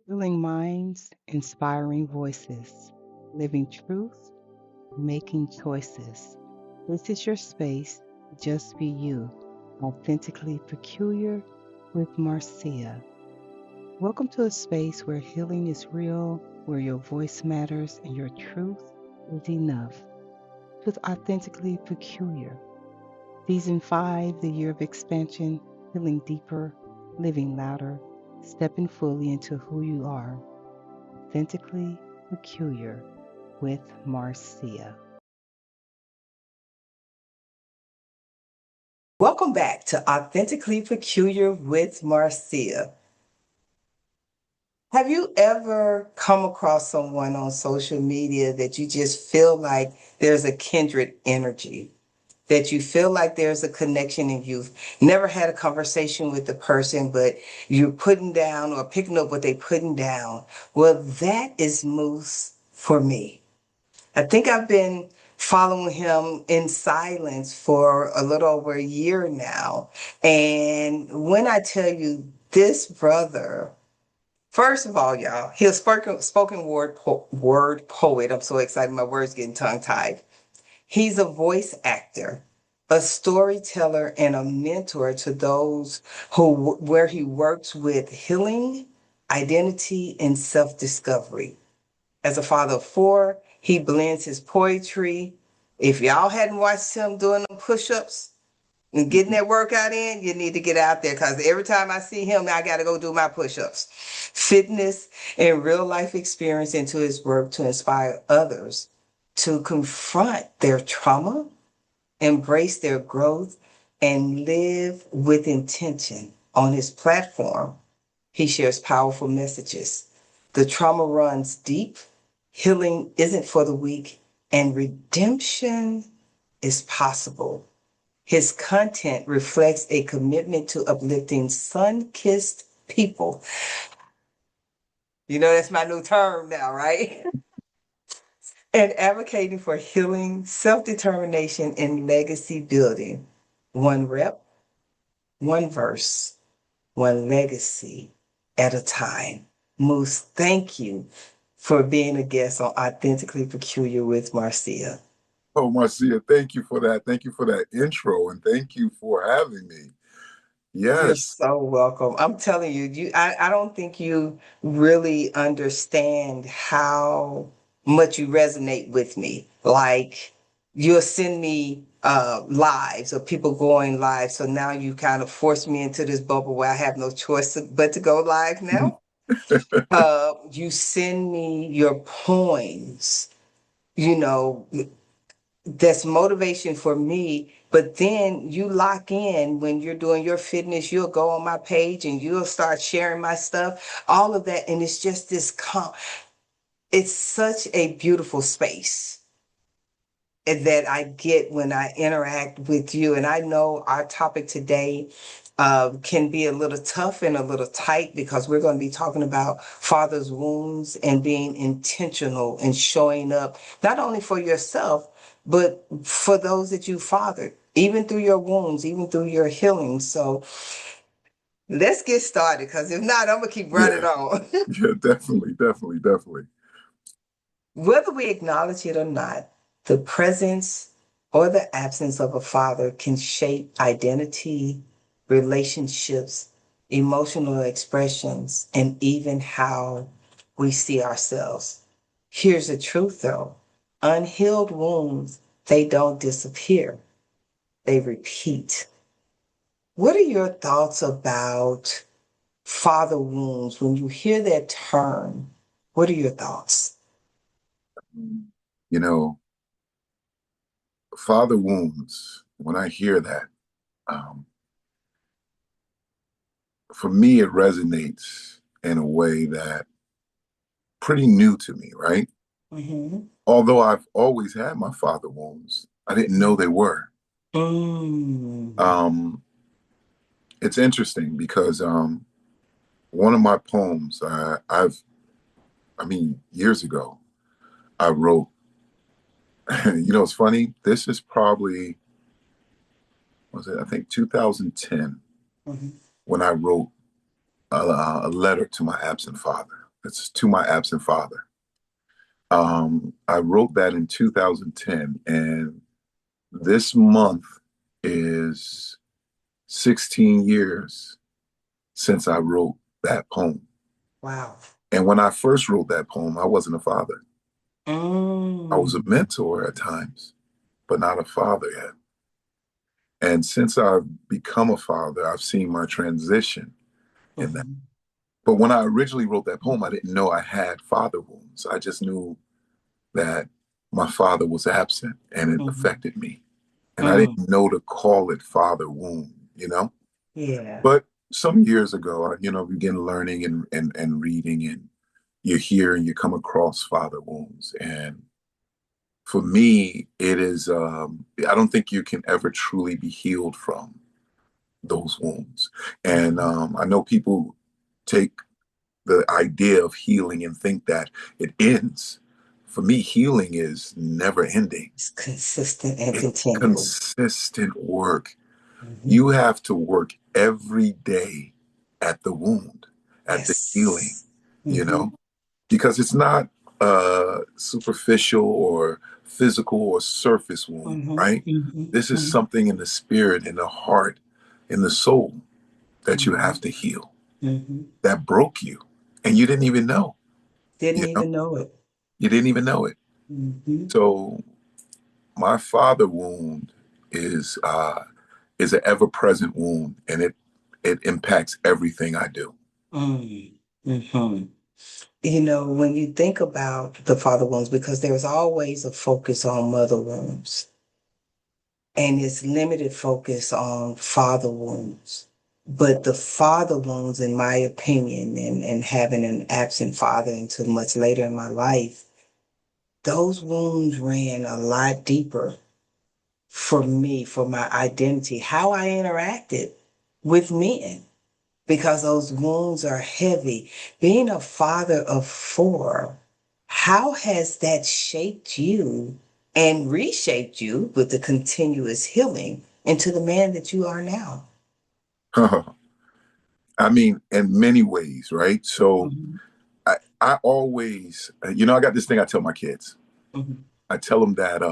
Healing minds, inspiring voices, living truth, making choices. This is your space. Just be you, authentically peculiar with Marcia. Welcome to a space where healing is real, where your voice matters and your truth is enough. With authentically peculiar. Season 5, the year of expansion, healing deeper, living louder, stepping fully into who you are. Authentically Peculiar with Marcia. Welcome back to Authentically Peculiar with Marcia. Have you ever come across someone on social media that you just feel like there's a kindred energy, that you feel like there's a connection and you've never had a conversation with the person, but you're putting down or picking up what they're putting down? Well, that is Moose for me. I think I've been following him in silence for a little over a year now. And when I tell you this brother, first of all, y'all, he's a spoken word poet. I'm so excited. My words getting tongue tied. He's a voice actor, a storyteller, and a mentor to those where he works with healing, identity, and self-discovery. As a father of four, he blends his poetry. If y'all hadn't watched him doing them push-ups and getting that workout in, you need to get out there because every time I see him, I got to go do my push-ups. Fitness and real life experience into his work to inspire others to confront their trauma, embrace their growth, and live with intention. On his platform, he shares powerful messages. The trauma runs deep, healing isn't for the weak, and redemption is possible. His content reflects a commitment to uplifting sun kissed people. You know, that's my new term now, right? And advocating for healing, self determination, and legacy building. One rep, one verse, one legacy at a time. Moose, thank you for being a guest on Authentically Peculiar with Marcia. Oh, Marcia, thank you for that. Thank you for that intro, and thank you for having me. You're Yes. so welcome. I'm telling you, I don't think you really understand how much you resonate with me. Like you'll send me lives of people going live. So now you kind of force me into this bubble where I have no choice but to go live now. You send me your poems, you know, that's motivation for me. But then you lock in when you're doing your fitness, you'll go on my page and you'll start sharing my stuff, all of that. And it's just it's such a beautiful space that I get when I interact with you. And I know our topic today can be a little tough and a little tight because we're going to be talking about father's wounds and being intentional and showing up, not only for yourself, but for those that you fathered, even through your wounds, even through your healing. So let's get started because if not, I'm going to keep running Yeah. on. Yeah, definitely, definitely, definitely. Whether we acknowledge it or not, the presence or the absence of a father can shape identity, relationships, emotional expressions, and even how we see ourselves. Here's the truth though, unhealed wounds, they don't disappear, they repeat. What are your thoughts about father wounds? When you hear that term, what are your thoughts? You know, father wounds, when I hear that, um, for me, it resonates in a way that pretty new to me, right? Mm-hmm. Although I've always had my father wounds, I didn't know they were. Mm. Um, it's interesting because one of my poems, I mean, years ago, I wrote, you know, it's funny. This is probably, was it, I think 2010, Mhm. when I wrote a letter to my absent father. It's to my absent father. I wrote that in 2010, and this month is 16 years since I wrote that poem. Wow. And when I first wrote that poem, I wasn't a father. I was a Mm. mentor at times, but not a father yet. And since I've become a father, I've seen my transition in that. Mhm. But when I originally wrote that poem, I didn't know I had father wounds. I just knew that my father was absent and it Mhm. affected me. And I Mm. didn't know to call it father wound, you know? Yeah. But some years ago, began learning and reading, and you hear and you come across father wounds. And for me, it is, I don't think you can ever truly be healed from those wounds. And Mhm. I know people take the idea of healing and think that it ends. For me, healing is never ending. It's consistent and It's continual. consistent work. Mhm. You have to work every day at the wound, at the healing, Yes. you Mhm. know, because it's not a superficial or physical or surface wound, Mhm. right? Mhm. This is Mhm. something in the spirit, in the heart, in the soul that you Mhm. have to heal, Mhm. that broke you. And you didn't even know, Didn't you know, even know it. you didn't even know it. Mhm. So my father wound is an ever present wound, and it impacts everything I do. Mm. Mhm. When you think about the father wounds, because there's always a focus on mother wounds and it's limited focus on father wounds. But the father wounds, in my opinion, and having an absent father until much later in my life, those wounds ran a lot deeper for me, for my identity, how I interacted with men, because those wounds are heavy. Being a father of four, how has that shaped you and reshaped you with the continuous healing into the man that you are now? I mean, in many ways, right? So Mhm. I always, I got this thing I tell my kids. Mhm. I tell them that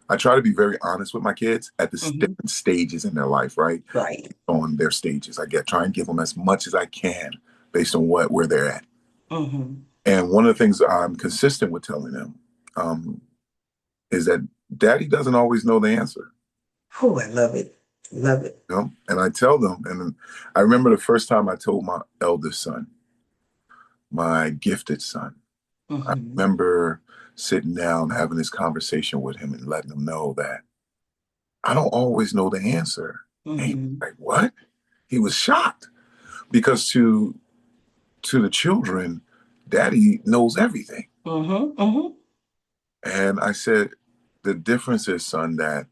I try to be very honest with my kids at the Mhm. different stages in their life, right? Right. On their stages, try and give them as much as I can based on where they're at. Mhm. And one of the things I'm consistent with telling them um, is that Daddy doesn't always know the answer. Oh, I love it. Love it. And I tell them, and I remember the first time I told my eldest son, my gifted son, I Mhm. remember sitting down, having this conversation with him and letting him know that I don't always know the answer. And he Mhm. was like, what? He was shocked because to the children, Daddy knows everything. Mhm. Mhm. And I said, the difference is, son, that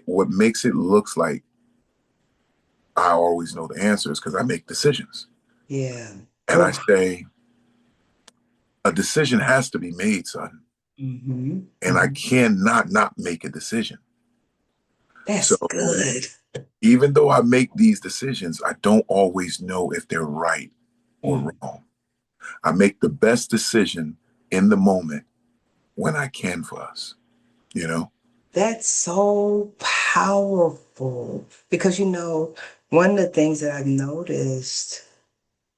what makes it looks like I always know the answers because I make decisions. Yeah. And I Oh. say, a decision has to be made, son. Mhm. And I Mhm. cannot not make a decision. So That's good. even though I make these decisions, I don't always know if they're right or Mm. wrong. I make the best decision in the moment when I can for us, you know? That's so powerful because one of the things that I've noticed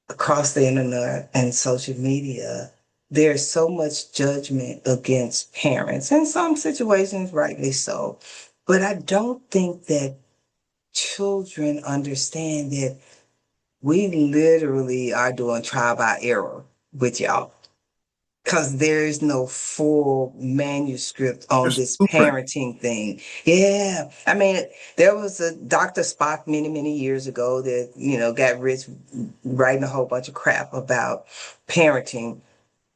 across the internet and social media, there's so much judgment against parents, in some situations, rightly so. But I don't think that children understand that we literally are doing trial by error with y'all, because there's no full manuscript on There's this blueprint. parenting thing. Yeah. I mean, there was a Dr. Spock many, many years ago that, got rich writing a whole bunch of crap about parenting.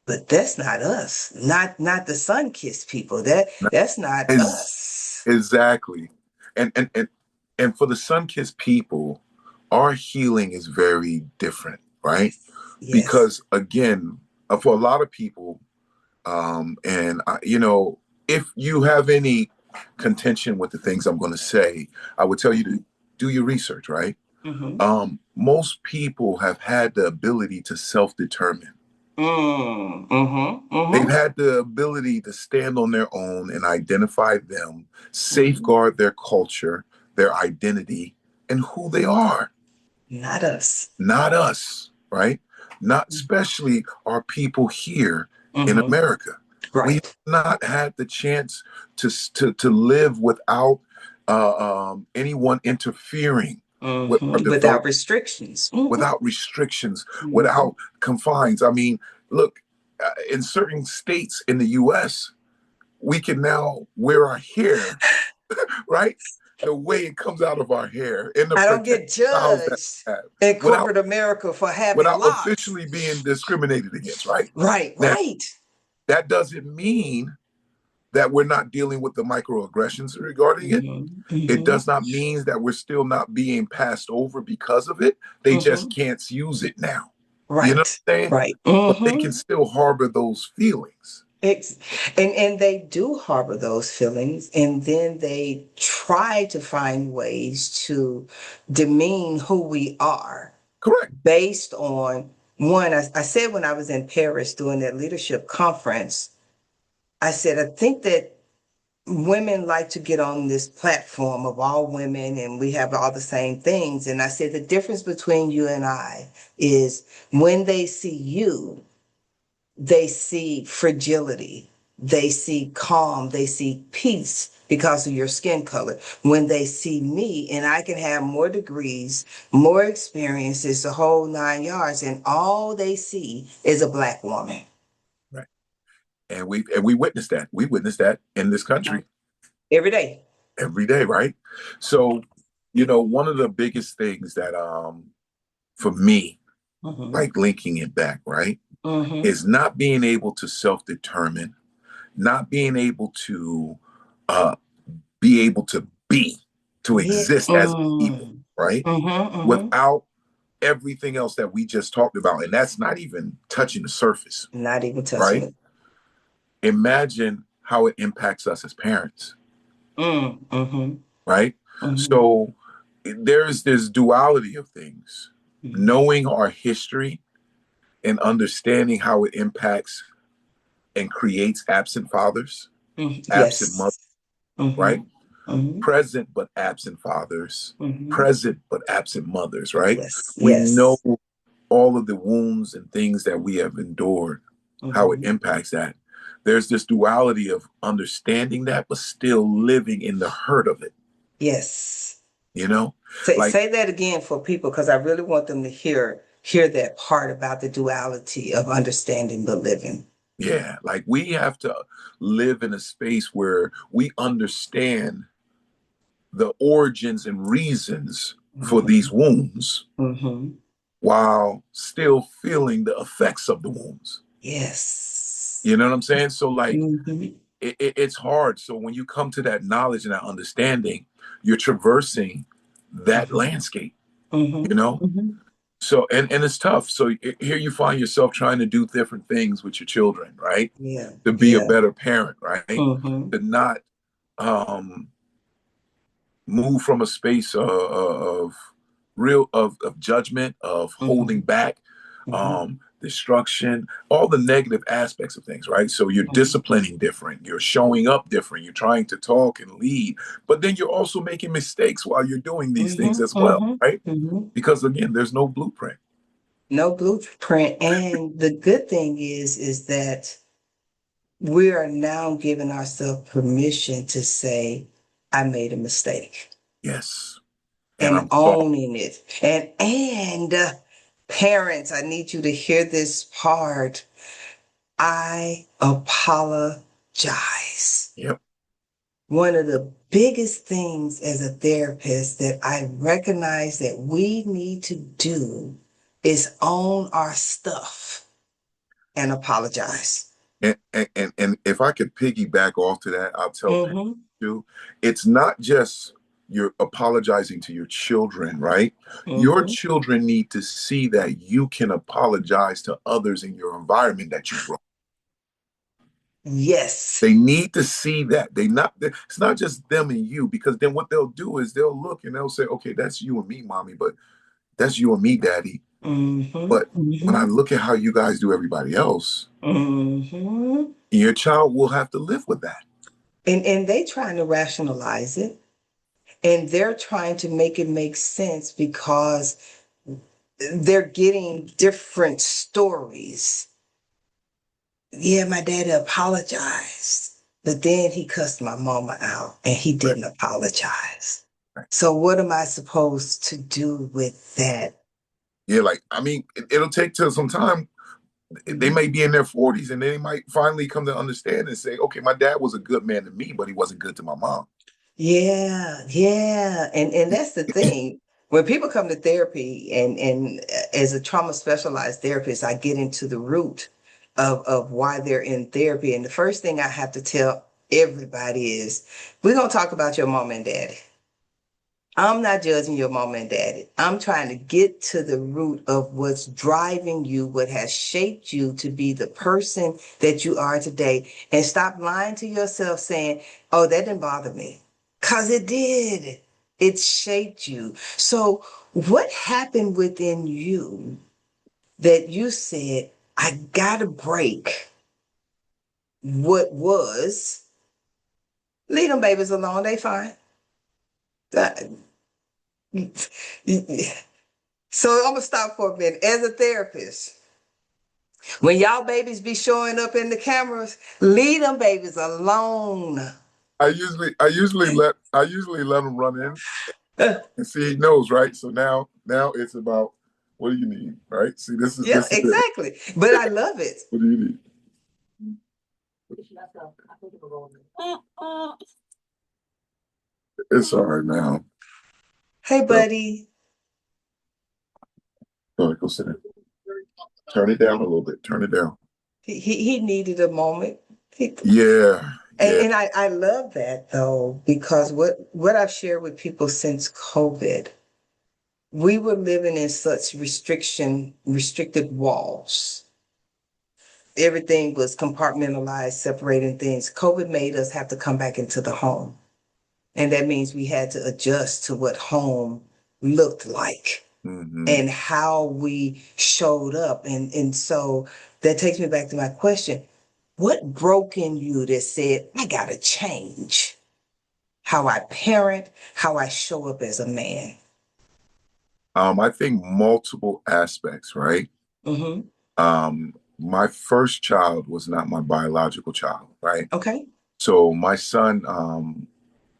But that's not us. Not the sun kissed people. That's not Is us. exactly. And for the sun-kissed people, our healing is very different, right? Yes. Yes. Because again, for a lot of people, and if you have any contention with the things I'm going to say, I would tell you to do your research, right? Mm-hmm. Most people have had the ability to self-determine. They've had the ability to stand on their own and identify them, safeguard their culture, their identity, and who they are. Not us. Not us, right? Not especially our people here in America. We have Right. not had the chance to live without anyone interfering with our Without development, restrictions. without restrictions, without confines. I mean, look, in certain states in the U.S., we can now wear our hair, right? The way it comes out of our hair and the I don't protective get styles that judged we have in without corporate America for having without locks. officially being discriminated against, right? Right, Now, right. that doesn't mean that we're not dealing with the microaggressions regarding it. It does not mean that we're still not being passed over because of it. They just can't use it now. You know Right, what I'm saying? right. But they can still harbor those feelings. And they do harbor those feelings, and then they try to find ways to demean who we are Correct. based on one. I said when I was in Paris doing that leadership conference, I said, I think that women like to get on this platform of all women and we have all the same things. And I said, the difference between you and I is when they see you, they see fragility, they see calm, they see peace because of your skin color. When they see me, and I can have more degrees, more experiences, the whole 9 yards, and all they see is a Black woman. Right. And we witnessed that. We witnessed that in this country Every day. every day, right? So, one of the biggest things that for me, like linking it back, right, is not being able to self-determine, not being able to uh be able to Yeah. exist as people, right? Mm-hmm. Without everything else that we just talked about. And that's not even touching the surface, Not even touching right? it. Imagine how it impacts us as parents, Mm-hmm. right? Mm-hmm. So there's this duality of things, knowing our history and understanding how it impacts and creates absent fathers, absent mothers, Yes. Mm-hmm. right? Mm-hmm. Present but absent fathers, Mm-hmm. present but absent mothers, right? Yes. We know Yes. all of the wounds and things that we have endured, how it Mm-hmm. impacts that. There's this duality of understanding that, but still living in the hurt of it, Yes. you know? Say Like, say that again for people because I really want them to hear that part about the duality of understanding the living. yeah, like we have to live in a space where we understand the origins and reasons for these Mm-hmm. wounds Mm-hmm. while still feeling the effects of the wounds. Yes. You know what I'm saying? So, like, Mm-hmm. it's hard. So when you come to that knowledge and that understanding, you're traversing that Mm-hmm. landscape, you Mm-hmm. know? Mm-hmm. So, and it's tough. So here you find yourself trying to do different things with your children, right? Yeah. To be a Yeah. better parent, right? Mm-hmm. To not um, move from a space of real of judgment, of holding Mm-hmm. back, Mm-hmm. destruction, all the negative aspects of things, right? So you're Mm-hmm. disciplining different, you're showing up different, you're trying to talk and lead, but then you're also making mistakes while you're doing these things Mm-hmm. as well, Mm-hmm. right? Mm-hmm. Because again, there's no blueprint. No blueprint. And the good thing is that we are now giving ourselves permission to say, I made a mistake Yes. And and I'm sorry. owning it. And parents, I need you to hear this part. I apologize. Yep. One of the biggest things as a therapist that I recognize that we need to do is own our stuff and apologize. And if I could piggyback off to that, I'll tell parents Mm-hmm. too, it's not just you're apologizing to your children, right? Your Mm-hmm. children need to see that you can apologize to others in your environment that you brought. Yes. They need to see that. It's not just them and you, because then what they'll do is they'll look and they'll say, okay, that's you and me, mommy, but that's you and me, daddy. But when I Mm-hmm. look at how you guys do everybody else, Mm-hmm. your child will have to live with that. And they trying to rationalize it, and they're trying to make it make sense because they're getting different stories. Yeah, my daddy apologized, but then he cussed my mama out and he Right. didn't apologize. Right. So what am I supposed to do with that? Yeah, like, I mean, it'll take till some time. They may be in their 40s and they might finally come to understand and say, okay, my dad was a good man to me, but he wasn't good to my mom. Yeah, yeah. And that's the thing. When people come to therapy and as a trauma specialized therapist, I get into the root of why they're in therapy. And the first thing I have to tell everybody is we're gonna talk about your mom and daddy. I'm not judging your mom and daddy. I'm trying to get to the root of what's driving you, what has shaped you to be the person that you are today. And stop lying to yourself saying, oh, that didn't bother me. Because it did. It shaped you. So, what happened within you that you said, I got to break what was? Leave them babies alone. They fine. So I'm gonna stop for a minute. As a therapist, when y'all babies be showing up in the cameras, leave them babies alone. I usually let him run in and see he knows, right? So now it's about, what do you need, right? See, this is Yeah, this is it. exactly. But I love it. What do you need? It's all right now. Hey, Go, buddy. go sit in. Turn it down a little bit. Turn it down. He needed a moment. Yeah, yeah. And I love that though, because what I've shared with people since COVID, we were living in such restricted walls. Everything was compartmentalized, separating things. COVID made us have to come back into the home. And that means we had to adjust to what home looked like Mm-hmm. and how we showed up. And so that takes me back to my question. What broke in you that said, I gotta change how I parent, how I show up as a man? I think multiple aspects, right? Mm-hmm. My first child was not my biological child, right? Okay. So my son,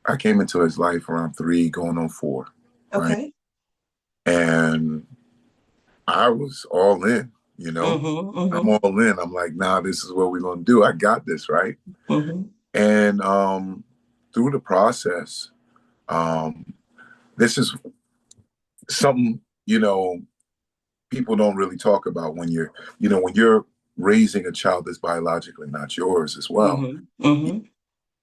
I came into his life around 3, going on 4, right? Okay. And I was all in, you know. Mm-hmm. I'm Mm-hmm. all in. I'm like, nah, this is what we're gonna do. I got this, right? Mm-hmm. And through the process, um, this is something, people don't really talk about when you're raising a child that's biologically not yours as well. Mm-hmm. Mm-hmm.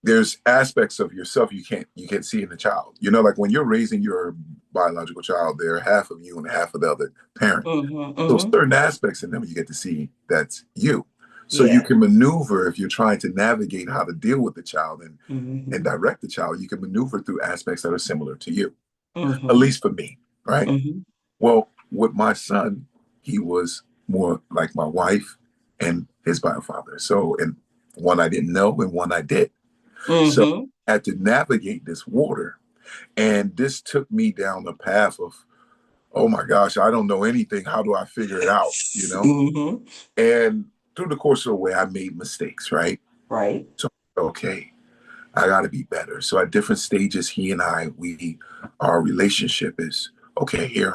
There's aspects of yourself you can't see in the child. Like when you're raising your biological child, there are half of you and half of the other parent. Mm-hmm. So Mm-hmm. certain aspects in them you get to see that's you. So you Yeah. can maneuver if you're trying to navigate how to deal with the child and Mm-hmm. direct the child, you can maneuver through aspects that are similar to you, at Mm-hmm. least for me, right? Mm-hmm. Well, with my son, he was more like my wife and his biographer. So, and one I didn't know and one I did. So Mm-hmm. I had to navigate this water. And this took me down the path of, oh my gosh, I don't know anything. How do I figure it out? Mm-hmm. And through the course of the way, I made mistakes, right? Right. So, okay, I got to be better. So at different stages, he and our relationship is, okay, here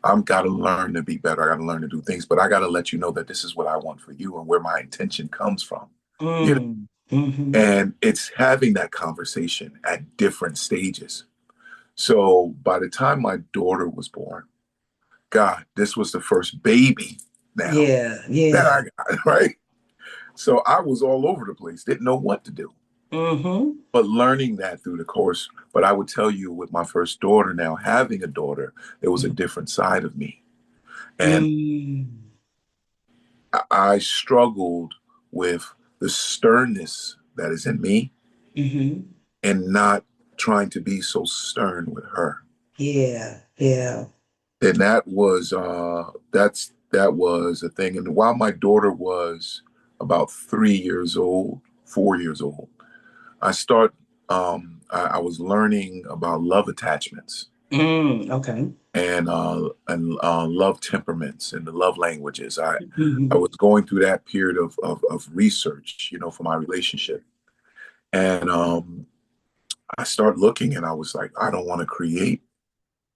I'm got to learn to be better. I got to learn to do things, but I got to let you know that this is what I want for you and where my intention comes from. You know, Mm. Mm-hmm. and it's having that conversation at different stages. So by the time my daughter was born, God, this was the first baby now Yeah. that Yeah. I got, right? So I was all over the place, didn't know what to do. Mm-hmm. But learning that through the course, but I would tell you with my first daughter now, having a daughter, there was a different side of me. And Mm. I struggled with the sternness that is in me Mm-hmm. and not trying to be so stern with her. Yeah. Yeah. And that was that was a thing. And while my daughter was about 3 years old, 4 years old, I start I was learning about love attachments Okay. and love temperaments and the love languages. I Hmm. was going through that period of research, you know, for my relationship. And I started looking and I was like, I don't want to create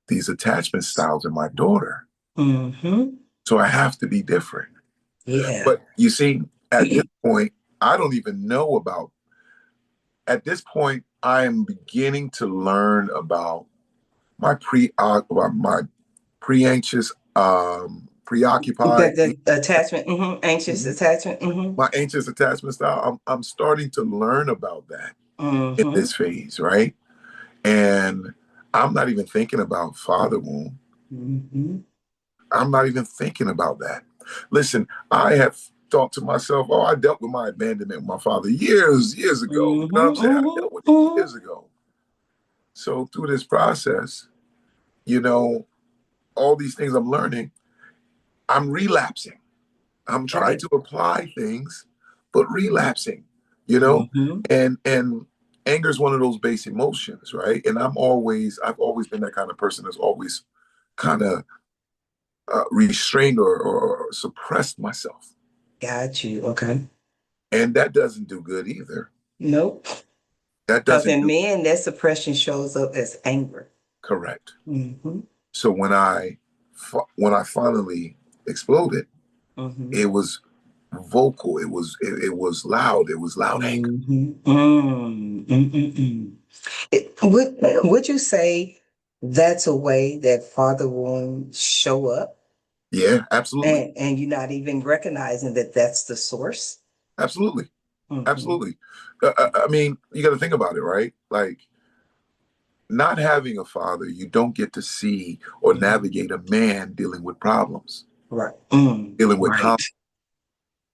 these attachment styles in my daughter. Hmm. So I have to be different. Yeah. But you see, at this point, I don't even know about, at this point, I am beginning to learn about about my pre-anxious, preoccupied, The attachment, anxious Mhm. attachment. Hmm. My anxious attachment style. I'm starting to learn about that in Hmm. this phase, right? And I'm not even thinking about father wound. Hmm. I'm not even thinking about that. Listen, I have thought to myself, oh, I dealt with my abandonment with my father years ago. You know what I'm saying? I dealt with it years ago. So through this process, you know, all these things I'm learning, I'm relapsing. I'm trying Right. to apply things, but relapsing, you know, Hmm. and anger is one of those base emotions, right? And I've always been that kind of person that's always kind of restrained or suppressed myself, Got you. Okay. and that doesn't do good either. Nope. That Because doesn't in do men, that suppression shows up as anger. correct. Hmm. So when I finally exploded, Hmm. it was vocal. It was loud. It was loud anger. Hmm. Mm. Would you say that's a way that father wounds show up, Yeah, absolutely, and you're not even recognizing that that's the source? absolutely, Hmm. absolutely. I mean, you got to think about it, right? Like not having a father, you don't get to see or Hmm. navigate a man dealing with problems, Right. dealing with Right. conflict,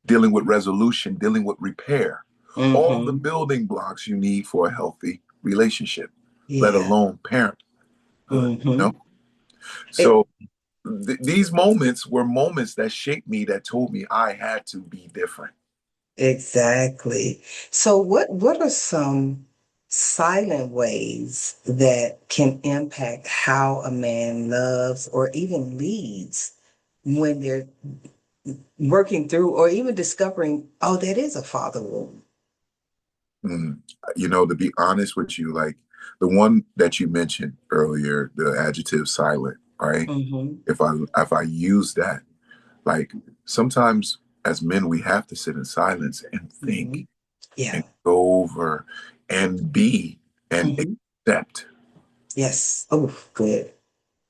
dealing with resolution, dealing with repair. All the Hmm. building blocks you need for a healthy relationship, let Yeah. alone parenthood. You know, Hmm. so these moments were moments that shaped me, that told me I had to be different. Exactly. So what are some silent ways that can impact how a man loves or even leads when they're working through or even discovering, oh, that is a father wound? Mm. You know, to be honest with you, like the one that you mentioned earlier, the adjective silent, right? Hmm. If I use that, like sometimes as men we have to sit in silence and Hmm. think and Yeah. go over and be and Hmm. accept. Yes. Oh, good.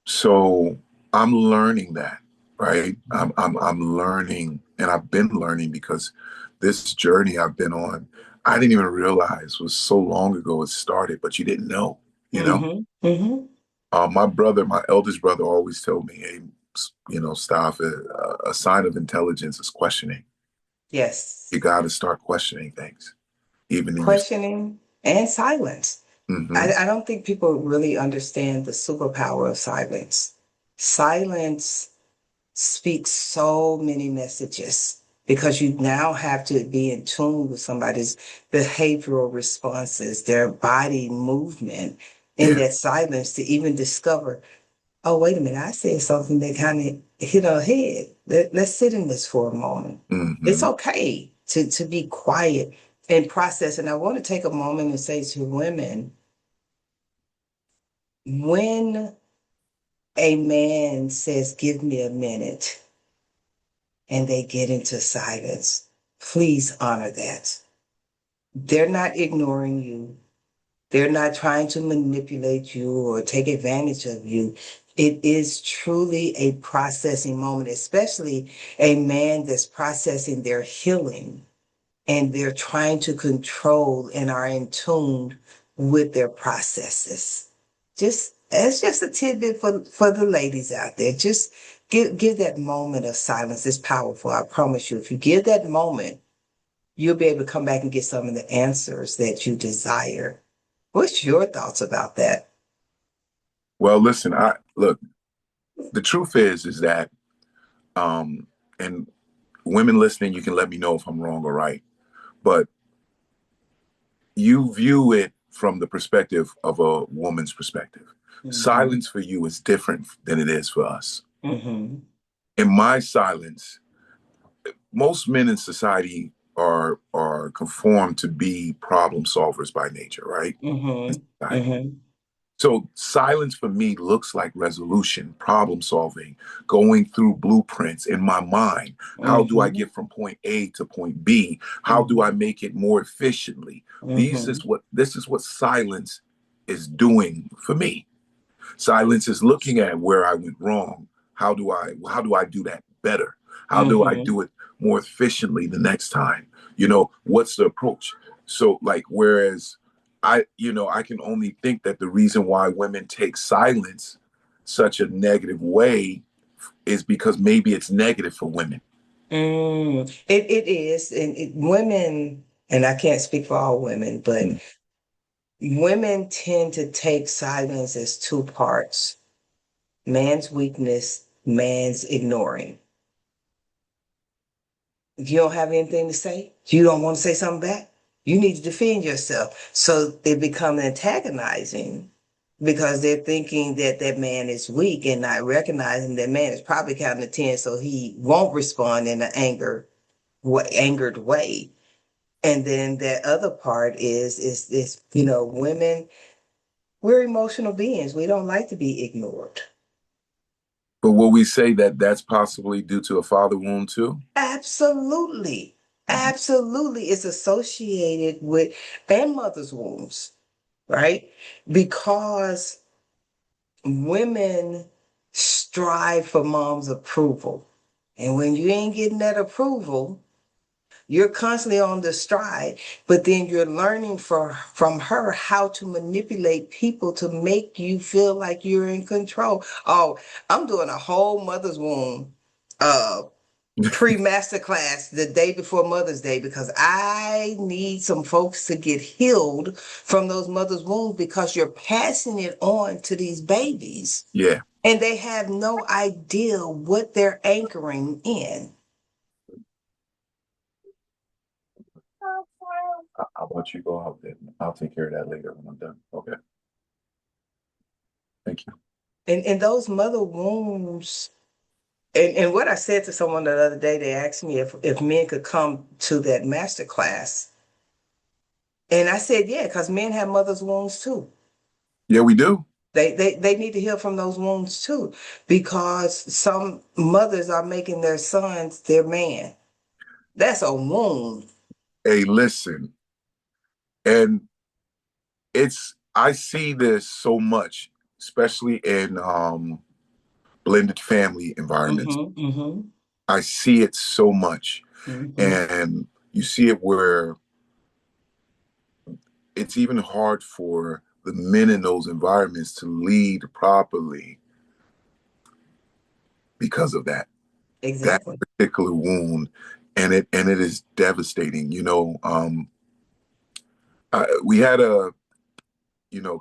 So I'm learning that, right? I'm learning, and I've been learning because this journey I've been on, I didn't even realize was so long ago it started, but you didn't know, you know? Hmm. Hmm. My brother, my eldest brother, always told me, "Hey, you know, stop. A sign of intelligence is questioning. Yes. You got to start questioning things, even in your." Questioning and silence. Hmm. I don't think people really understand the superpower of silence. Silence speaks so many messages because you now have to be in tune with somebody's behavioral responses, their body movement in Yeah. that silence to even discover, oh, wait a minute, I said something that kind of hit our head. Let's sit in this for a moment. It's Hmm. okay to be quiet and process. And I want to take a moment and say to women, when a man says, give me a minute, and they get into silence, please honor that. They're not ignoring you. They're not trying to manipulate you or take advantage of you. It is truly a processing moment, especially a man that's processing their healing and they're trying to control and are in tune with their processes. Just that's just a tidbit for the ladies out there. Just give that moment of silence. It's powerful. I promise you. If you give that moment, you'll be able to come back and get some of the answers that you desire. What's your thoughts about that? Well, listen, I look. the truth is that, and women listening, you can let me know if I'm wrong or right, but you view it from the perspective of a woman's perspective. Silence for you is different than it is for us. In my silence, most men in society are conformed to be problem solvers by nature, right? In society. So silence for me looks like resolution, problem solving, going through blueprints in my mind. How do I get from point A to point B? How do I make it more efficiently? This is what silence is doing for me. Silence is looking at where I went wrong. How do I do that better? How do I do it more efficiently the next time? What's the approach? So like, whereas I can only think that the reason why women take silence such a negative way is because maybe it's negative for women. It is, and women, and I can't speak for all women, but women tend to take silence as two parts: man's weakness, man's ignoring. If you don't have anything to say, you don't want to say something back, you need to defend yourself. So it becomes antagonizing because they're thinking that that man is weak and not recognizing that man is probably counting to 10, so he won't respond in an angered way. And then that other part is women, we're emotional beings. We don't like to be ignored. But will we say that that's possibly due to a father wound too? Absolutely. Absolutely. It's associated with and mother's wounds, right? Because women strive for mom's approval. And when you ain't getting that approval, you're constantly on the stride, but then you're learning from her how to manipulate people to make you feel like you're in control. Oh, I'm doing a whole mother's womb pre-masterclass the day before Mother's Day because I need some folks to get healed from those mother's wounds because you're passing it on to these babies. Yeah. And they have no idea what they're anchoring in. How about you go out there? I'll take care of that later when I'm done. Okay. Thank you. And those mother wounds, and what I said to someone the other day, they asked me if men could come to that master class. And I said, yeah, because men have mother's wounds too. Yeah, we do. They need to heal from those wounds too, because some mothers are making their sons their man. That's a wound. Hey, listen, and I see this so much, especially in blended family environments. I see it so much. And you see it where it's even hard for the men in those environments to lead properly because of that Exactly. particular wound. And it is devastating. We had a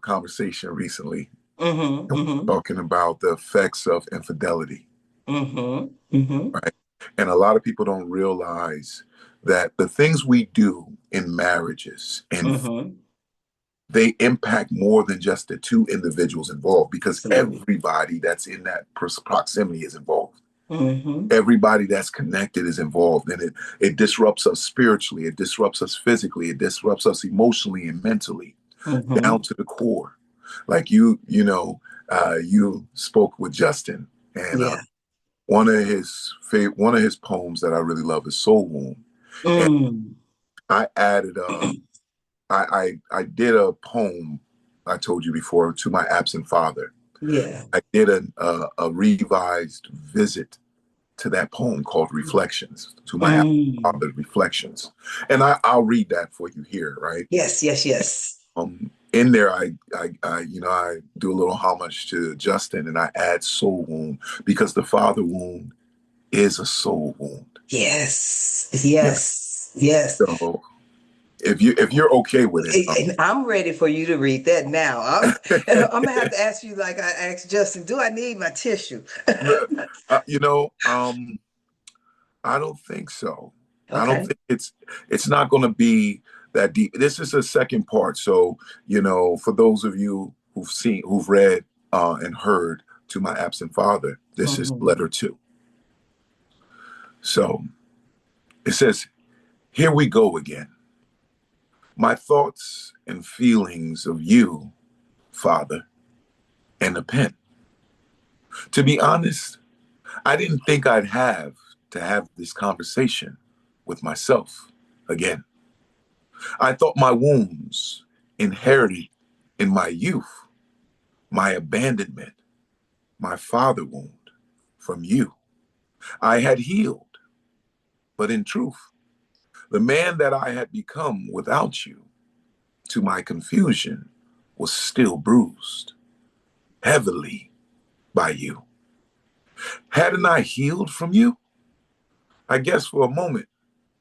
conversation recently talking about the effects of infidelity. Right. And a lot of people don't realize that the things we do in marriages and they impact more than just the two individuals involved, because Absolutely. everybody that's in that proximity is involved. Everybody that's connected is involved, and it disrupts us spiritually, it disrupts us physically, it disrupts us emotionally and mentally, down to the core. Like you spoke with Justin, and Yeah. one of his poems that I really love is Soul Wound. And I added I did a poem I told you before to my absent father. Yeah. I did a revised visit to that poem called Reflections, to my absent father, Reflections. And I'll read that for you here, right? Yes, yes, yes. In there, I do a little homage to Justin, and I add soul wound, because the father wound is a soul wound. Yes, yes, yes. So if you're okay with it. And I'm ready for you to read that now. I'm gonna have to ask you, like I asked Justin, do I need my tissue? You know, I don't think so. I don't Okay. think it's not going to be that deep. This is a second part. So, for those of you who've read and heard To My Absent Father, this is Mhm. letter 2. So it says, "Here we go again. My thoughts and feelings of you, Father, and a pen. To be honest, I didn't think I'd have to have this conversation with myself again. I thought my wounds, inherited in my youth, my abandonment, my father wound from you, I had healed. But in truth, the man that I had become without you, to my confusion, was still bruised heavily by you. Hadn't I healed from you? I guess for a moment,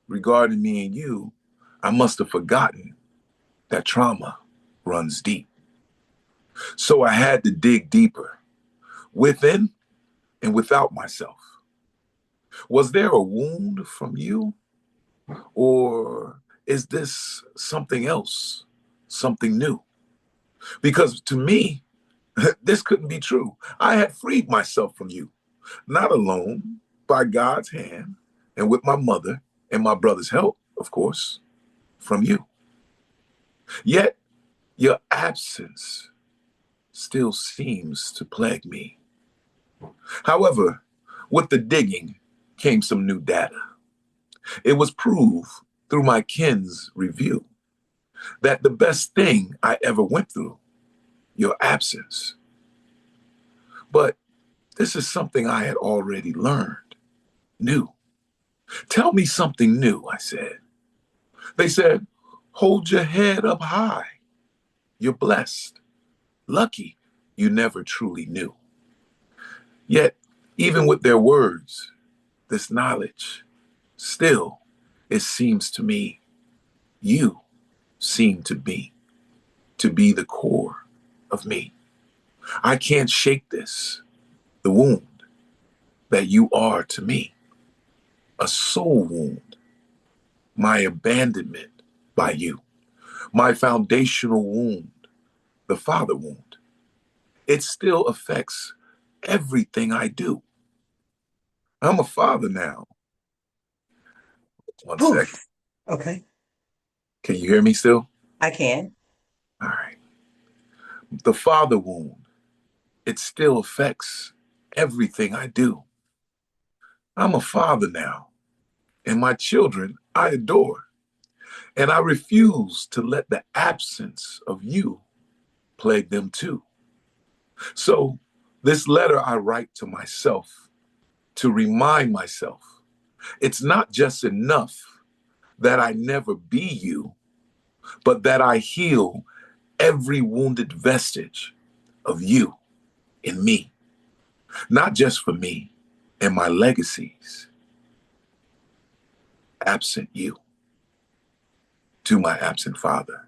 regarding me and you, I must have forgotten that trauma runs deep. So I had to dig deeper, within and without myself. Was there a wound from you? Or is this something else, something new? Because to me, this couldn't be true. I had freed myself from you, not alone, by God's hand, and with my mother and my brother's help, of course, from you. Yet your absence still seems to plague me. However, with the digging came some new data. It was proved through my kin's review that the best thing I ever went through, your absence. But this is something I had already learned, new. Tell me something new, I said. They said, hold your head up high. You're blessed, lucky you never truly knew. Yet, even with their words, this knowledge, still, it seems to me, you seem to be the core of me. I can't shake this, the wound that you are to me, a soul wound, my abandonment by you, my foundational wound, the father wound. It still affects everything I do. I'm a father now. One second. Poof. Okay. Can you hear me still? I can. All right. The father wound, it still affects everything I do. I'm a father now, and my children I adore, and I refuse to let the absence of you plague them too. So, this letter I write to myself to remind myself it's not just enough that I never be you, but that I heal every wounded vestige of you in me, not just for me and my legacies, absent you, to my absent father.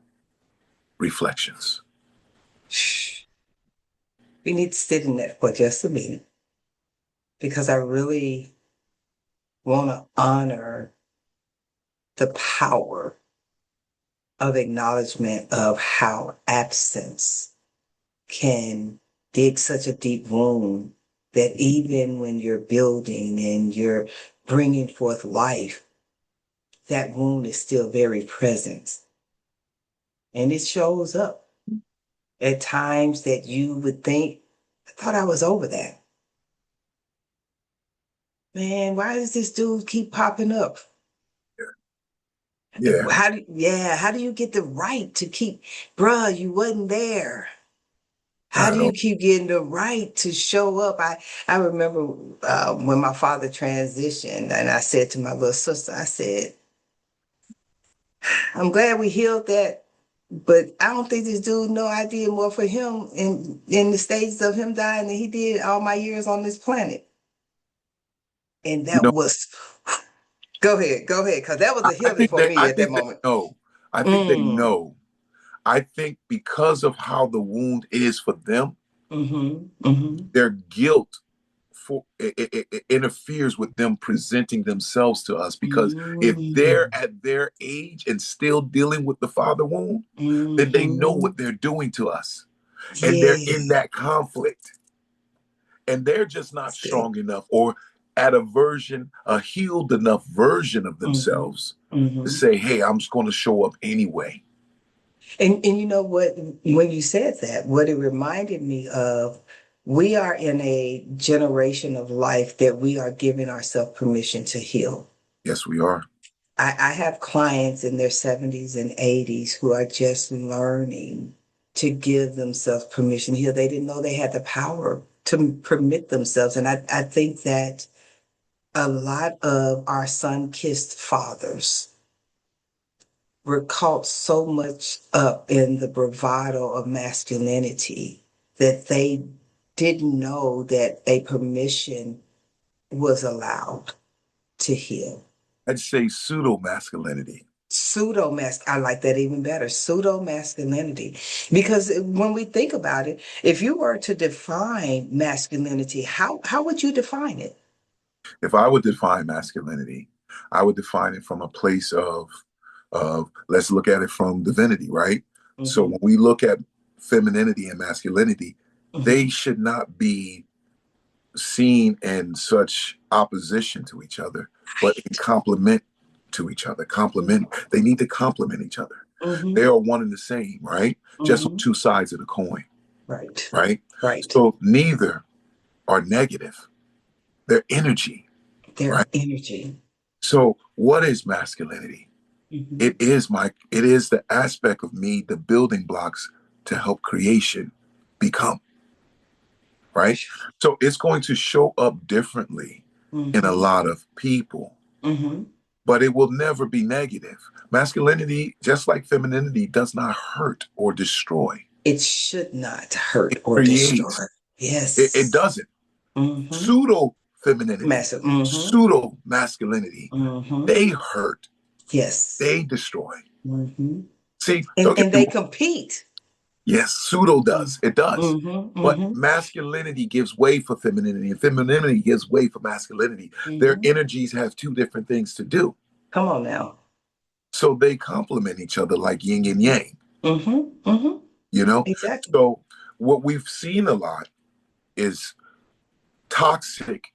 Reflections. Shh. We need to sit in that for just a minute because I really want to honor the power of acknowledgement of how absence can dig such a deep wound that even when you're building and you're bringing forth life, that wound is still very present. And it shows up at times that you would think, I thought I was over that. Man, why does this dude keep popping up? Yeah, How do you get the right to keep, bruh, you wasn't there? How I do you don't. keep getting the right to show up? I remember when my father transitioned, and I said to my little sister, I said, I'm glad we healed that, but I don't think this dude know I did more for him in the stages of him dying than he did all my years on this planet. And You that know, was, go ahead, because that was a healing for me I at that think they moment. know. I think they Mm. know. I think because of how the wound is for them, their guilt it interferes with them presenting themselves to us, because if they're at their age and still dealing with the father wound, then they know what they're doing to us, and they're in Yeah. that conflict, and they're just not That's good. strong enough or at a healed enough version of Mm-hmm. themselves to Mm-hmm. say, hey, I'm just going to show up anyway. And you know what, when you said that, what it reminded me of, we are in a generation of life that we are giving ourselves permission to heal. Yes, we are. I have clients in their 70s and 80s who are just learning to give themselves permission to heal. They didn't know they had the power to permit themselves. And I think that a lot of our sun-kissed fathers were caught so much up in the bravado of masculinity that they didn't know that a permission was allowed to heal. I'd say pseudo masculinity. I like that even better. Pseudo masculinity. Because when we think about it, if you were to define masculinity, how would you define it? If I would define masculinity, I would define it from a place of let's look at it from divinity, right? So Mm-hmm. when we look at femininity and masculinity, they Mm-hmm. should not be seen in such opposition to each other, but in Right. complement to each other. Complement. They need to complement each other. They Mm-hmm. are one and the same, right? Just on Mm-hmm. two sides of the coin, Right. right? Right. So neither are negative. They're energy, Their right? energy. So what is masculinity? Mm-hmm. It is the aspect of me, the building blocks to help creation become, right? So it's going to show up differently in a Mm-hmm. lot of people, Mm-hmm. but it will never be negative. Masculinity, just like femininity, does not hurt or destroy. It should not hurt It or creates. destroy. It Yes. doesn't. Mm-hmm. Pseudo femininity, Massive. Mm-hmm. pseudo masculinity, Mm-hmm. they hurt, Yes. they destroy. Mm-hmm. See, don't get And me they wrong. compete. Yes, pseudo does. It does. Mm-hmm. But Mm-hmm. masculinity gives way for femininity, and femininity gives way for masculinity. Their Mm-hmm. energies have two different things to do. Come on now. So they complement each other like yin and yang, Mm-hmm. Mm-hmm. you know? Exactly. So what we've seen a lot is toxic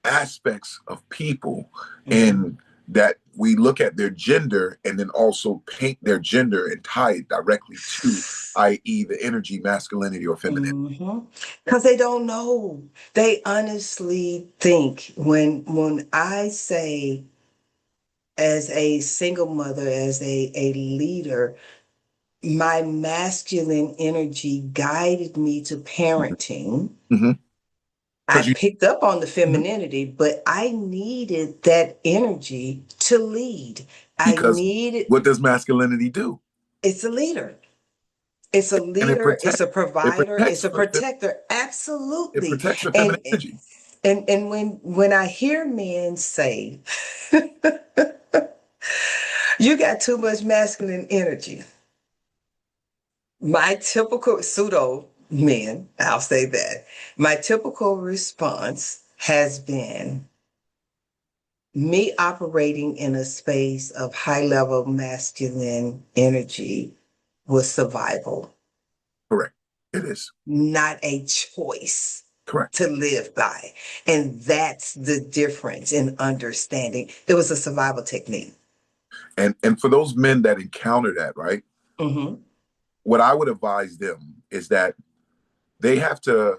aspects of people, Mm-hmm. and that we look at their gender and then also paint their gender and tie it directly to, i.e., the energy, masculinity or femininity. Mm-hmm. Because they don't know. They honestly think, when I say, as a single mother, as a leader, my masculine energy guided me to parenting. Mm-hmm. I Because you, picked up on the mhm. femininity, but I needed that energy to lead. I Because needed, what does masculinity do? it's a leader. It's a And leader, it's a it provider, it's protects a protector. Absolutely. the feminine And energy. and when I hear men say, you got too much masculine energy, my typical pseudo men, I'll say that, my typical response has been, me operating in a space of high level masculine energy was survival, Correct. It is. not a choice Correct. to live by. And that's the difference in understanding. It was a survival technique. And for those men that encounter that, right? Mm-hmm. What I would advise them is that they have to,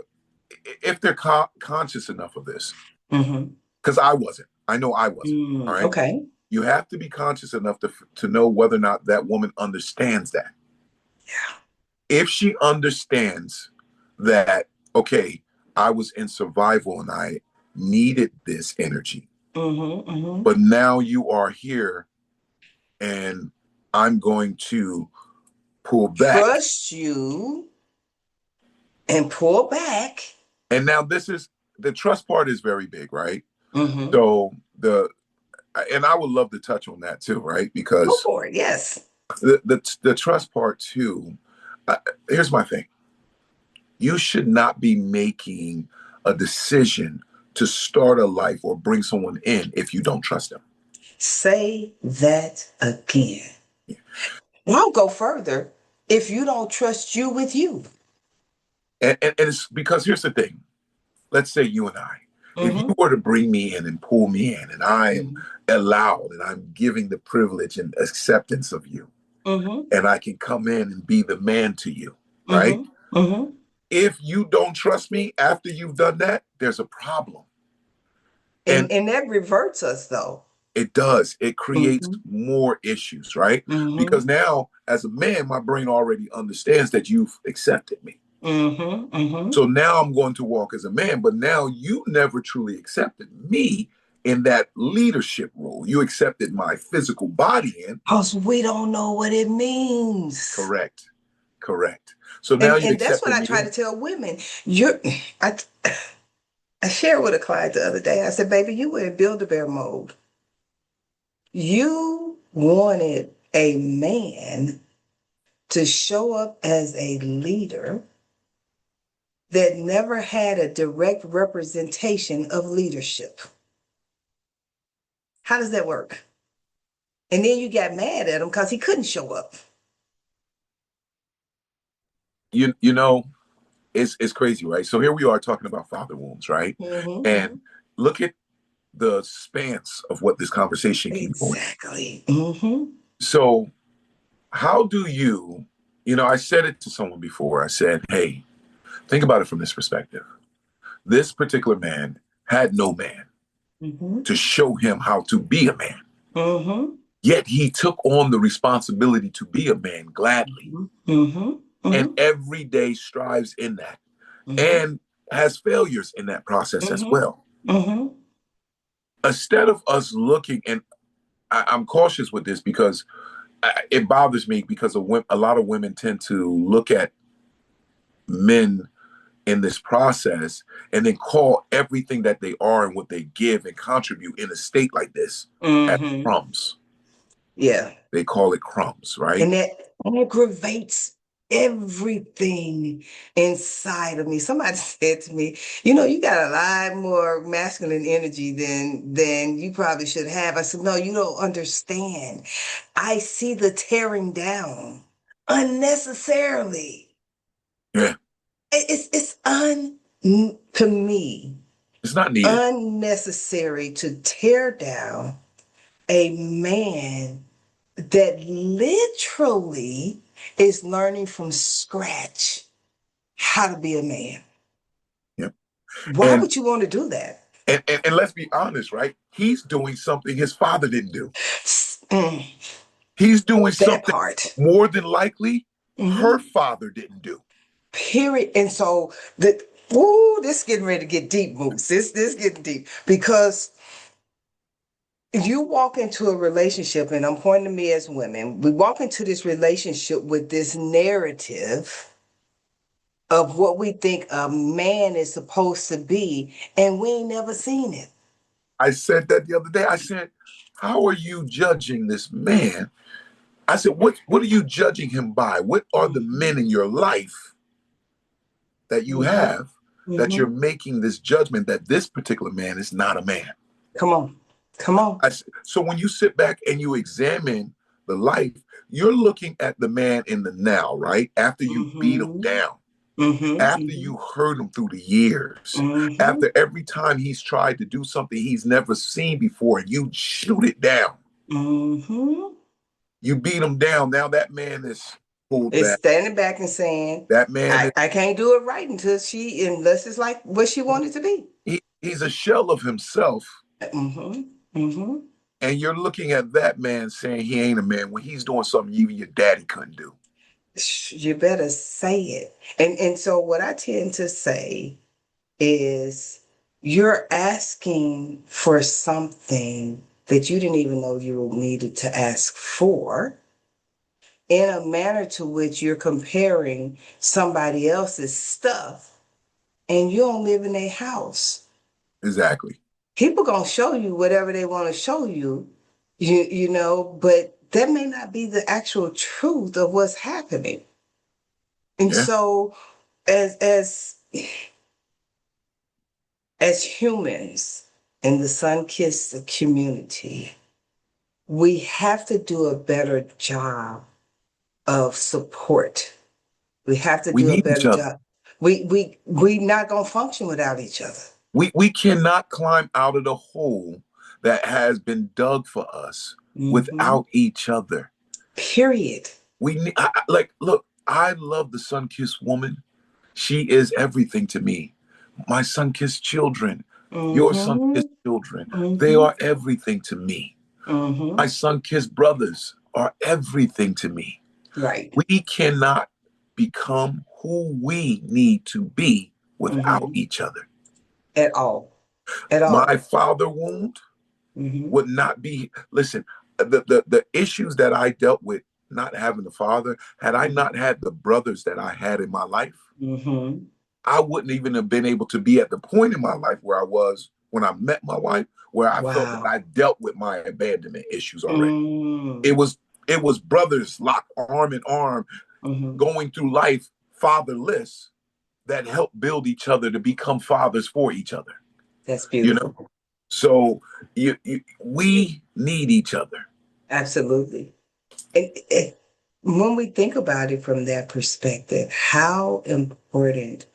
if they're conscious enough of this, Mm-hmm. because I wasn't. I know I wasn't. All right. Okay. You have to be conscious enough to know whether or not that woman understands that. Yeah. If she understands that, okay, I was in survival and I needed this energy, Mm-hmm. Mm-hmm. but now you are here and I'm going to pull back. Trust you and pull back. And now this is the trust part is very big, right? Mm-hmm. So and I would love to touch on that too, right? Go Because for it. Yes. The trust part too. Here's my thing. You should not be making a decision to start a life or bring someone in if you don't trust them. Say that again. I'll go further. If you don't trust you with you. And it's because here's the thing. Let's say you and I, if you Mm-hmm. were to bring me in and pull me in, and I am Mm-hmm. allowed and I'm giving the privilege and acceptance of you, Mm-hmm. and I can come in and be the man to you, right? Mm-hmm. Mm-hmm. If you don't trust me after you've done that, there's a problem. And And that reverts us though. it does. It creates Mm-hmm. more issues, right? Mm-hmm. Because now, as a man, my brain already understands that you've accepted me. Mm-hmm. Mm-hmm. So now I'm going to walk as a man, but now you never truly accepted me in that leadership role. You accepted my physical body in. Because we don't know what it means. Correct. Correct. So now And you that's what accepted I me try in. to tell women. I I shared with a client the other day. I said, baby, you were in Build-A-Bear mode. You wanted a man to show up as a leader that never had a direct representation of leadership. How does that work? And then you got mad at him because he couldn't show up. You know, it's crazy, right? So here we are talking about father wounds, right? Mm-hmm. And look at the spans of what this conversation can go in. Exactly. Mm-hmm. So how do you, I said it to someone before. I said, hey, think about it from this perspective. This particular man had no man Mm-hmm. to show him how to be a man. Mm-hmm. Yet he took on the responsibility to be a man gladly Mm-hmm. and Mm-hmm. every day strives in that Mm-hmm. and has failures in that process as Mm-hmm. well. Mm-hmm. Instead of us looking, and I'm cautious with this because it bothers me because a lot of women tend to look at men in this process and then call everything that they are and what they give and contribute in a state like this as Mm-hmm. crumbs. Yeah. They call it crumbs, right? And that aggravates everything inside of me. Somebody said to me, you got a lot more masculine energy than you probably should have. I said, no, you don't understand. I see the tearing down unnecessarily. Yeah. To me, It's not needed. unnecessary to tear down a man that literally is learning from scratch how to be a man. Yep. Why And would you want to do that? and let's be honest, right? He's doing something his father didn't do. Mm, He's doing that something part. more than likely her Mhm. father didn't do. Period. And so this is getting ready to get deep, Moose. This getting deep because you walk into a relationship, and I'm pointing to me as women. We walk into this relationship with this narrative of what we think a man is supposed to be, and we ain't never seen it. I said that the other day. I said, how are you judging this man? I said, what are you judging him by? What are the Mm-hmm. men in your life that you Mm-hmm. have that you're Mm-hmm. making this judgment that this particular man is not a man? Come on. Come on. So when you sit back and you examine the life, you're looking at the man in the now, right? After you beat him Mm-hmm. down, after Mm-hmm. you hurt him through the years, Mm-hmm. after every time he's tried to do something he's never seen before, and you shoot it down. Mm-hmm. You beat him down. Now that man is pulled It's back. standing back and saying, That man is I can't do it right unless it's like what she wanted to be. he's a shell of himself. Mm-hmm. Mm-hmm. And you're looking at that man saying he ain't a man when he's doing something even your daddy couldn't do. You better say it. And so what I tend to say is you're asking for something that you didn't even know you needed to ask for in a manner to which you're comparing somebody else's stuff and you don't live in a house. Exactly. People gonna show you whatever they want to show you, but that may not be the actual truth of what's happening. And Yeah. so as humans in the sun-kissed community, we have to do a better job of support. We have to We do a need each better other. job. We not gonna function without each other. We cannot climb out of the hole that has been dug for us Mm-hmm. without each other. Period. We need, like, look, I love the sun-kissed woman. She is everything to me. My sun-kissed children, your Mm-hmm. sun-kissed children, they Mm-hmm. are everything to me. Mm-hmm. My sun-kissed brothers are everything to me. Right. We cannot become who we need to be without Mm-hmm. each other. At all. At My all. father wound Mm-hmm. would not be, listen, the issues that I dealt with not having a father, had I not had the brothers that I had in my life, Mm-hmm. I wouldn't even have been able to be at the point in my life where I was when I met my wife, where I felt that Wow. I dealt with my abandonment issues already. Mm. It was brothers locked arm in arm, Mm-hmm. going through life fatherless, that helped build each other to become fathers for each other. That's You know, beautiful. so we need each other. Absolutely. And when we think about it from that perspective, how important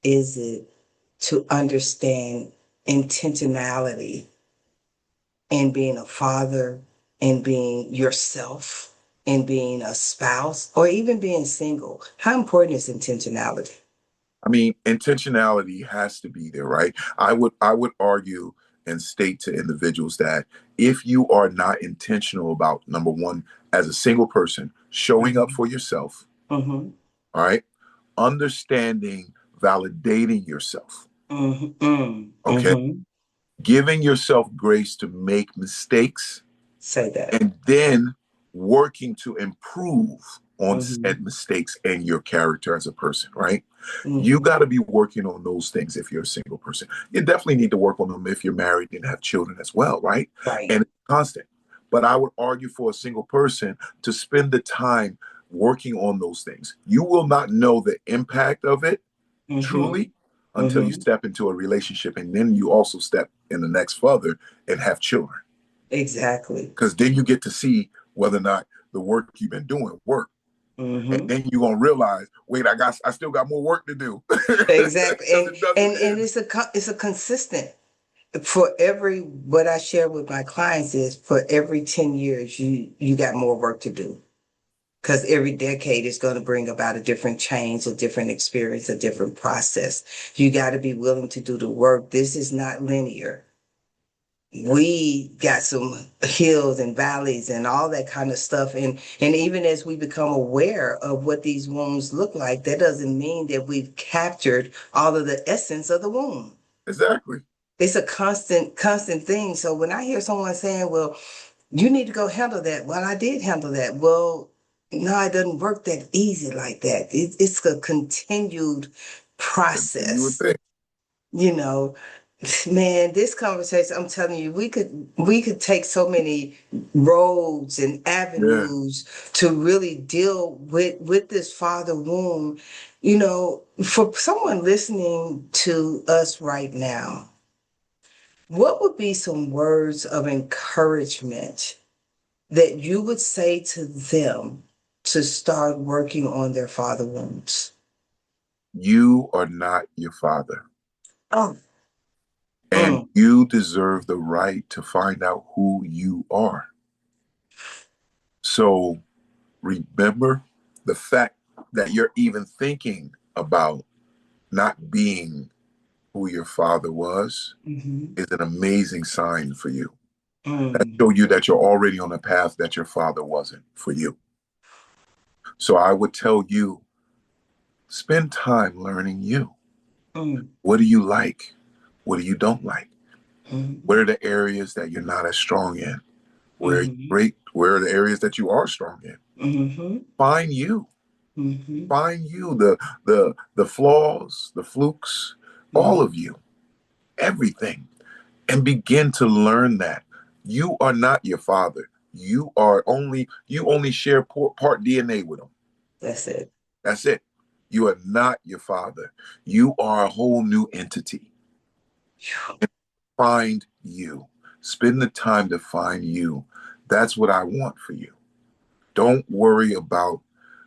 is it to understand intentionality in being a father, in being yourself, in being a spouse, or even being single? How important is intentionality? I mean, intentionality has to be there, right? I would argue and state to individuals that if you are not intentional about, number one, as a single person, showing up Mm-hmm. for yourself, Mm-hmm. all right, understanding, validating yourself, Mm-hmm. okay, Mm-hmm. giving yourself grace to make mistakes, Say that. and then working to improve on Mm-hmm. said mistakes and your character as a person, right? You Mm-hmm. got to be working on those things if you're a single person. You definitely need to work on them if you're married and have children as well, right? Right. And it's constant. But I would argue for a single person to spend the time working on those things. You will not know the impact of it Mm-hmm. truly until you Mm-hmm. step into a relationship, and then you also step in the next further and have children, Exactly. because then you get to see whether or not the work you've been doing work. And Mm-hmm. then you're gonna realize, wait, I still got more work to do. Exactly. Because it doesn't And end. it's a consistent for every what I share with my clients is for every 10 years you got more work to do. Because every decade is going to bring about a different change, a different experience, a different process. You got to be willing to do the work. This is not linear. We got some hills and valleys and all that kind of stuff. And even as we become aware of what these wounds look like, that doesn't mean that we've captured all of the essence of the wound. Exactly. It's a constant thing. So when I hear someone saying, well, you need to go handle that. Well, I did handle that. Well, no, it doesn't work that easy like that. It's a continued Continue with process. things. You know, man, this conversation, I'm telling you, we could take so many roads and Yeah. avenues to really deal with this father wound. You know, for someone listening to us right now, what would be some words of encouragement that you would say to them to start working on their father wounds? You are not your father. Oh, And mm, you deserve the right to find out who you are. So remember, the fact that you're even thinking about not being who your father was mm-hmm, is an amazing sign for you. That mm, show you that you're already on a path that your father wasn't for you. So I would tell you, spend time learning you. mm, What do you like? What do you don't like? mm, What are the areas that you're not as strong in? Where are you mm-hmm, great? Where are the areas that you are strong in? mm-hmm, Find you. mm-hmm, Find you. The flaws, the flukes, all mm-hmm, of you, everything. And begin to learn that you are not your father. You only share part DNA with them. That's it. That's it. You are not your father. You are a whole new entity. Find you. Spend the time to find you. That's what I want for you. Don't worry about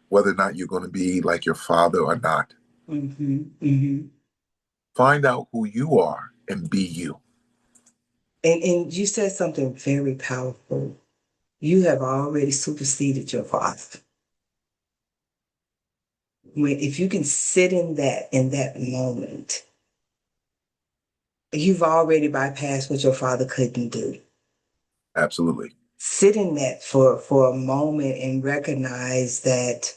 whether or not you're going to be like your father or not. Mm-hmm, mm-hmm. Find out who you are and be you. And you said something very powerful. You have already superseded your father. If you can sit in that moment, you've already bypassed what your father couldn't do. Absolutely. Sit in that for a moment and recognize that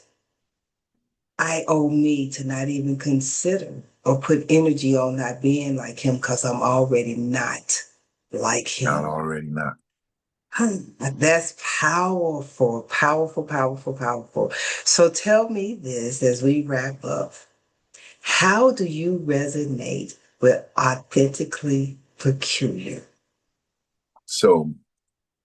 I owe me to not even consider or put energy on not being like him because I'm already not like Not him. already not. That's powerful, powerful, powerful, powerful. So tell me this as we wrap up. How do you resonate with authentically peculiar? So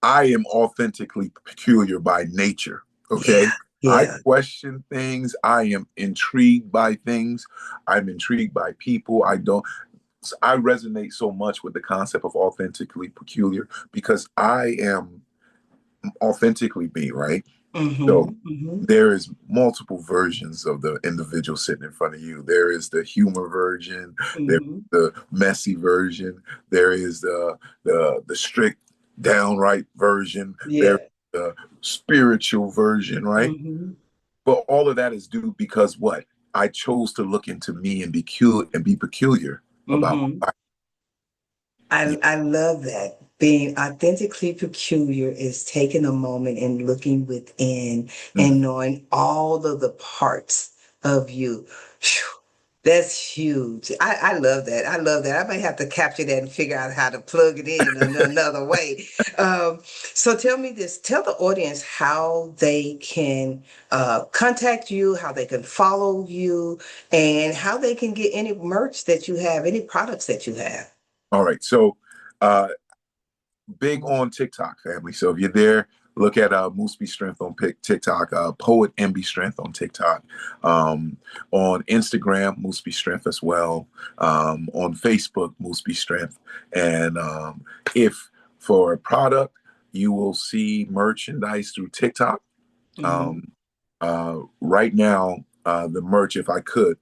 I am authentically peculiar by nature. Yeah, Okay. I yeah. question things. I am intrigued by things. I'm intrigued by people. I resonate so much with the concept of authentically peculiar because I am authentically me, right? So Mm-hmm, mm-hmm, there is multiple versions of the individual sitting in front of you. There is the humor version, there's mm-hmm. the messy version, there is the strict downright version, there's Yeah. the spiritual version, right? Mm-hmm. But all of that is due because what? I chose to look into me and be peculiar about Mm-hmm. my life. I love that. Being authentically peculiar is taking a moment and looking within Mm. and knowing all of the parts of you. Phew, that's huge. I love that. I love that. I might have to capture that and figure out how to plug it in another way. So tell me this, tell the audience how they can contact you, how they can follow you, and how they can get any merch that you have, any products that you have. All right. So uh big on TikTok, family. So if you're there, look at MooseBStrength on TikTok, Poet MBStrength on TikTok, on Instagram, MooseBStrength as well, on Facebook, MooseBStrength. And if for a product, you will see merchandise through TikTok. Mhm. Um, right now, the merch, if I could,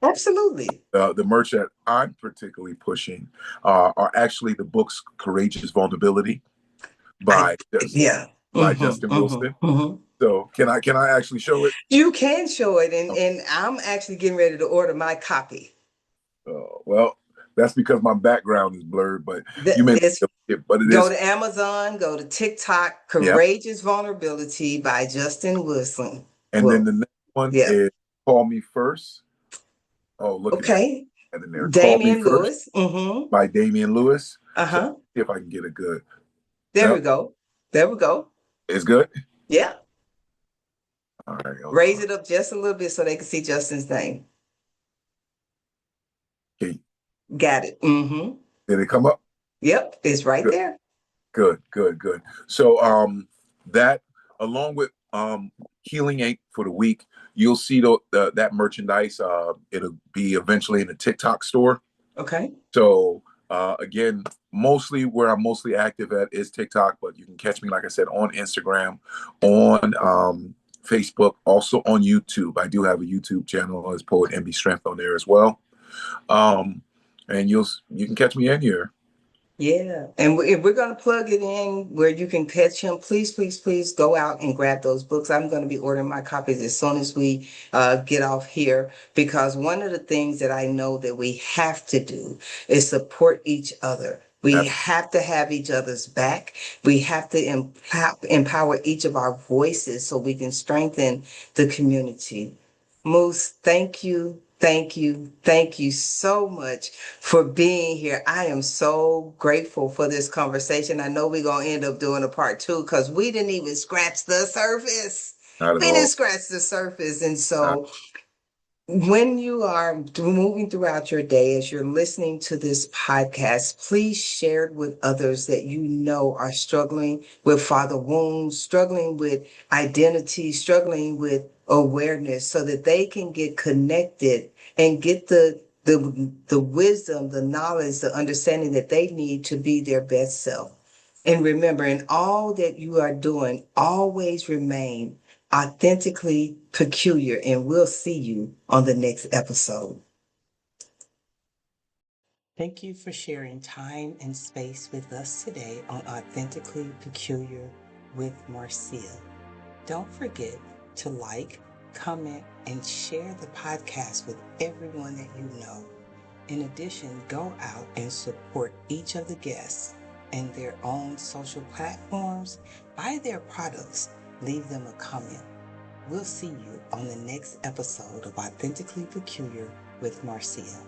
Absolutely. the merch that I'm particularly pushing are actually the books Courageous Vulnerability I by yeah. Justin Wilson. Hmm. So can I actually show it? You can show it, Oh, and I'm actually getting ready to order my copy. well, that's because my background is blurred, but you may not It's be able to see it, but it go is. to Amazon, go to TikTok, Yep. Courageous Vulnerability by Justin Wilson. And then Well, the next one yeah. is Call Me First. Oh, look at that. Okay. And in there, Call Me Damian First Lewis. Mm-hmm. by Damian Lewis. So Uh-huh. see if I can get it good. There we Yep. go. There we go. It's good. Yeah. All right, hold Raise on. it up just a little bit so they can see Justin's name. Okay. Got it. Mm-hmm. Did it come up? Yep. It's right Good. there. Good. So that along with Healing Inc. for the week, you'll see that merchandise. It'll be eventually in the TikTok store. Okay. So again, mostly where I'm mostly active at is TikTok, but you can catch me, like I said, on Instagram, on Facebook, also on YouTube. I do have a YouTube channel as Poet MB Strength on there as well. Um, and you can catch me in here. Yeah. And if we're going to plug it in where you can catch him, please, please, please go out and grab those books. I'm going to be ordering my copies as soon as we get off here, because one of the things that I know that we have to do is support each other. We Absolutely. have to have each other's back. We have to empower each of our voices so we can strengthen the community. Moose, thank you, thank you, thank you so much for being here. I am so grateful for this conversation. I know we're going to end up doing a part two because we didn't even scratch the surface. Not at We didn't all. scratch the surface. And Not, so When you are moving throughout your day, as you're listening to this podcast, please share it with others that you know are struggling with father wounds, struggling with identity, struggling with awareness, so that they can get connected and get the wisdom, the knowledge, the understanding that they need to be their best self. And remember, in all that you are doing, always remain authentically peculiar, and we'll see you on the next episode. Thank you for sharing time and space with us today on Authentically Peculiar with Marcia. Don't forget to like, comment, and share the podcast with everyone that you know. In addition, go out and support each of the guests and their own social platforms. Buy their products, leave them a comment. We'll see you on the next episode of Authentically Peculiar with Marcia.